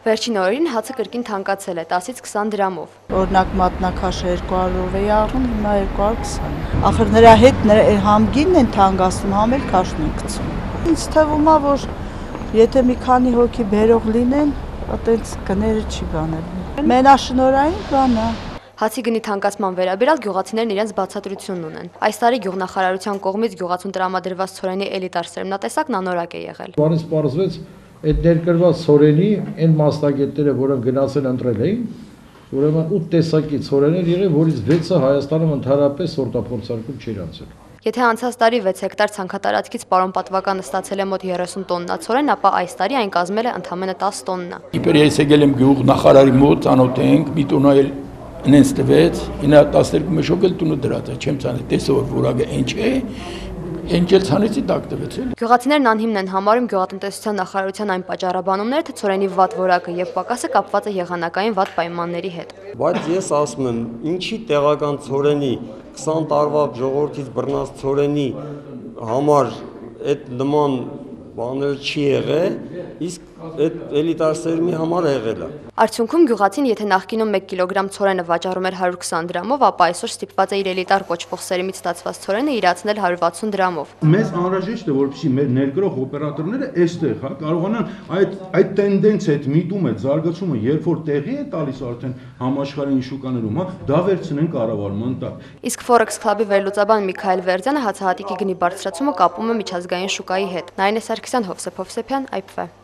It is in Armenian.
Վերջին օրերին հացը կրկին թանկացել է 10-ից 20 դրամով։ Օրինակ մատնաքաշը 200-ով է աղում, հիմա 220։ Ախր նրա հետ համգինն են թանկացնում, համ էլ քաշն են գցում։ Ինձ թվում է, որ եթե մի քանի հոգի բերող լինեն, այտենց գները չի բանել։ Մենաշնորհային բան է։ Հացի գնի թանկացման վերաբերյալ գյուղացիներն իրենց բացատրությունն ունեն։ Այս տարի գյուղնախարարության կողմից գյուղացուն տրամադրված ցորենի էլիտար սերմնատեսակն անորակ է եղել։ Բանից պարզվեց այդ ներկրված ցորենի այն մասնագետները, որոնք գնացել ընտրել էին, ուրեմն 8 տեսակի ցորեն էր եղել, որից 6-ը Հայաստանում ընդհանրապես սորտափորձարկում չէր անցել։ Եթե անցած տարի 6 հեկտար ցանքատարածքից պարոն պատվականը ստացել է մոտ 30 տոննա ցորեն, ապա այս տարի այն կազմել է ընդամենը 10 տոննա։ Իբր ես եկել եմ գյուղնախարարի մոտ, ծանոթ ենք, մի տոննա էլ նենց տվեց, 9-12 մշոկ էլ տունը դրած է, չեմ ցանել, տեսա որ որակը ինչ է, ինչ էլ ցանեցի տակ տվեց էլի։ Գյուղացիներն անհիմն են համարում գյուղատնտեսության նախարարության այն պատճառաբանումները, թե ցորենի վատ որակը եւ պակասը կապված է եղանակային վատ պայմանների հետ։ Բայց ես ասում եմ, ինչի տեղական ցորենի 20 տարվա ժողովրդից բռնած ցորենի համար այդ նման բաներ չի եղել, իսկ այդ էլիտար սերմի համար եղել է։ Արդյունքում գյուղացին, եթե նախկինում 1 կիլոգրամ ցորենը վաճառում էր 120 դրամով, ապա այսօր ստիպված է իր էլիտար կոչվող սերմից ստացված ցորենը իրացնել 160 դրամով։ Մեզ անհրաժեշտ է, որպեսզի մեր ներկրող օպերատորները այստեղ կարողանան այդ տենդենսը, այդ միտումը, զարգացումը, երբ որ տեղի է տալիս արդեն համաշխարհային շուկաներում, դա վերցնեն կառավարման տակ։ Իսկ Forex Club-ի վերլուծաբան Միքայել Վերձյանը հացահատիկի գնի բարձրացումը կապում է միջազգային շուկայի հետ։ Նայինե Սարգսյան, Հովսեփ Հովսեփյան, IPV։